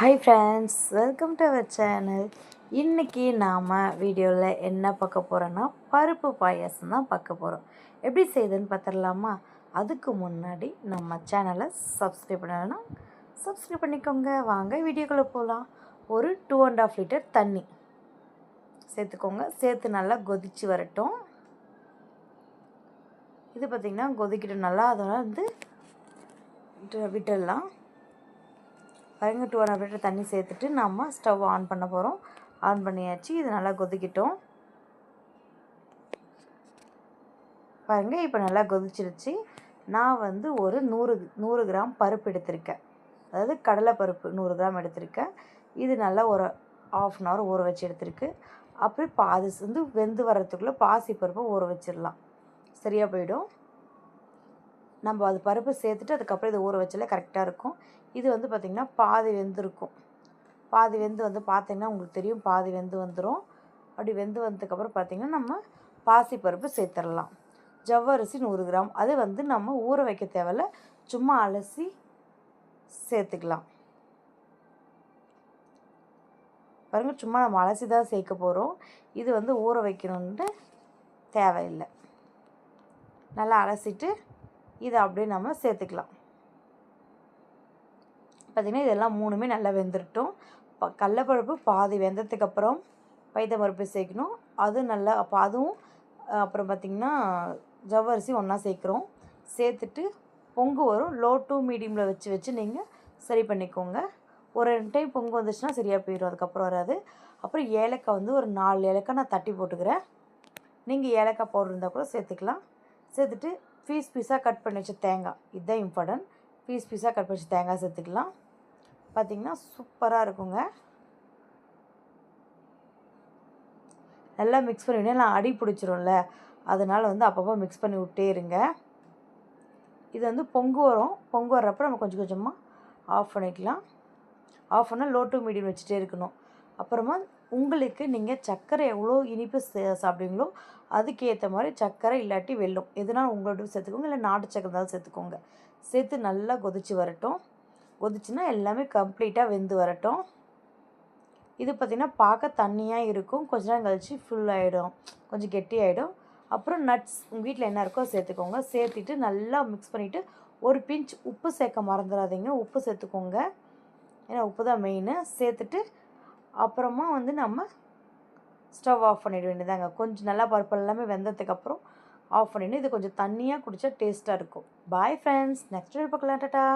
Hi friends, welcome to our channel. இன்றைக்கி நாம் வீடியோவில் என்ன பார்க்க போகிறோன்னா பருப்பு பாயாசம் தான் பார்க்க போகிறோம். எப்படி செய்யுதுன்னு பார்த்துடலாமா? அதுக்கு முன்னாடி நம்ம சேனலை சப்ஸ்கிரைப் பண்ணலைன்னா சப்ஸ்கிரைப் பண்ணிக்கோங்க. வாங்க வீடியோக்குள்ளே போகலாம். ஒரு 2.5 லிட்டர் தண்ணி சேர்த்துக்கோங்க. சேர்த்து நல்லா கொதித்து வரட்டும். இது பார்த்திங்கன்னா கொதிக்கிட்டு நல்லா அதனால் விட்டுடலாம். பாருங்க, 2.5 லிட்டர் தண்ணி சேர்த்துட்டு நம்ம ஸ்டவ் ஆன் பண்ண போகிறோம். ஆன் பண்ணியாச்சு. இது நல்லா கொதிக்கிட்டோம். பாருங்கள், இப்போ நல்லா கொதிச்சிருச்சு. நான் ஒரு 100 கிராம் பருப்பு எடுத்திருக்கேன். அதாவது கடலை பருப்பு 100 கிராம் எடுத்திருக்கேன். இது நல்லா ஒரு 1/2 hour ஊற வச்சு எடுத்திருக்கு. அப்புறம் அது வெந்து வர்றதுக்குள்ளே பாசி பருப்பை ஊற வச்சிடலாம். சரியாக போயிடும். நம்ம அது பருப்பு சேர்த்துட்டு அதுக்கப்புறம் இதை ஊற வச்சாலே கரெக்டாக இருக்கும். இது பார்த்திங்கன்னா பாதி வெந்திருக்கும். பாதி வெந்து பார்த்திங்கன்னா உங்களுக்கு தெரியும், பாதி வெந்து வந்துடும். அப்படி வெந்து வந்ததுக்கப்புறம் பார்த்திங்கன்னா நம்ம பாசிப்பருப்பு சேர்த்துடலாம். ஜவ்வரிசி 100 கிராம். அது நம்ம ஊற வைக்க தேவையில்ல, சும்மா அலசி சேர்த்துக்கலாம். பாருங்கள், சும்மா நம்ம அலசி தான் சேர்க்க போகிறோம். இது ஊற வைக்கணுன்ட்டு தேவையில்லை. நல்லா அலசிட்டு இதை அப்படியே நம்ம சேர்த்துக்கலாம். பார்த்திங்கன்னா இதெல்லாம் மூணுமே நல்லா வெந்துருட்டும். கடலைப்பருப்பு பாதி வெந்ததுக்கப்புறம் பைத்தம்பருப்பு சேர்க்கணும். அது நல்லா அதுவும் அப்புறம் பார்த்திங்கன்னா ஜவ்வரிசி ஒன்றா சேர்க்குறோம். சேர்த்துட்டு பொங்கு வரும். லோ டு மீடியமில் வச்சு நீங்கள் சரி பண்ணிக்கோங்க. ஒரு 2 டைம் பொங்கு வந்துச்சுன்னா சரியாக போயிடும். அதுக்கப்புறம் வராது. அப்புறம் ஏலக்காய் ஒரு 4 ஏலக்காய் நான் தட்டி போட்டுக்கிறேன். நீங்கள் ஏலக்காய் பவுடர் இருந்தால் கூட சேர்த்துக்கலாம். சேர்த்துட்டு பீஸாக கட் பண்ணி வச்ச தேங்காய், இதுதான் இம்பார்ட்டன்ட். பீஸாக கட் பண்ணி வச்ச தேங்காய் சேர்த்துக்கலாம். பார்த்திங்கன்னா சூப்பராக இருக்குங்க. நல்லா மிக்ஸ் பண்ணிவிட்டு நான் அடி பிடிச்சிரும்ல, அதனால் அப்பப்போ மிக்ஸ் பண்ணி விட்டே இருங்க. இது பொங்கு வரும். பொங்கு வர்றப்போ நம்ம கொஞ்சம் கொஞ்சமாக ஆஃப் பண்ணிக்கலாம். ஆஃப் பண்ணால் லோ டு மீடியம் வச்சுட்டே இருக்கணும். அப்புறமா உங்களுக்கு நீங்கள் சர்க்கரை எவ்வளோ இனிப்பு சாப்பிடுவீங்களோ அதுக்கேற்ற மாதிரி சர்க்கரை இல்லாட்டி வெல்லம் எதுனாலும் உங்களோட சேர்த்துக்கோங்க. இல்லை நாட்டு சர்க்கரை இருந்தாலும் சேர்த்துக்கோங்க. சேர்த்து நல்லா கொதித்து வரட்டும். கொதிச்சுன்னா எல்லாமே கம்ப்ளீட்டாக வெந்து வரட்டும். இது பார்த்திங்கன்னா பார்க்க தண்ணியாக இருக்கும். கொஞ்ச நேரம் கழித்து ஃபுல்லாகிடும், கொஞ்சம் கெட்டியாகிடும். அப்புறம் நட்ஸ் உங்கள் வீட்டில் என்ன இருக்கோ சேர்த்துக்கோங்க. சேர்த்துட்டு நல்லா மிக்ஸ் பண்ணிவிட்டு ஒரு பிஞ்ச் உப்பு சேர்க்க மறந்துடாதீங்க. உப்பு சேர்த்துக்கோங்க, ஏன்னா உப்பு தான் மெயின். சேர்த்துட்டு அப்புறமா நம்ம ஸ்டவ் ஆஃப் பண்ணிட வேண்டியதாங்க. கொஞ்சம் நல்லா பருப்பு எல்லாமே வெந்ததுக்கப்புறம் ஆஃப் பண்ணிவிட்டு இது கொஞ்சம் தண்ணியாக குடித்தா டேஸ்ட்டாக இருக்கும். பாய் ஃப்ரெண்ட்ஸ், நெக்ஸ்ட் வீடியோ பார்க்கலாம். டாடா.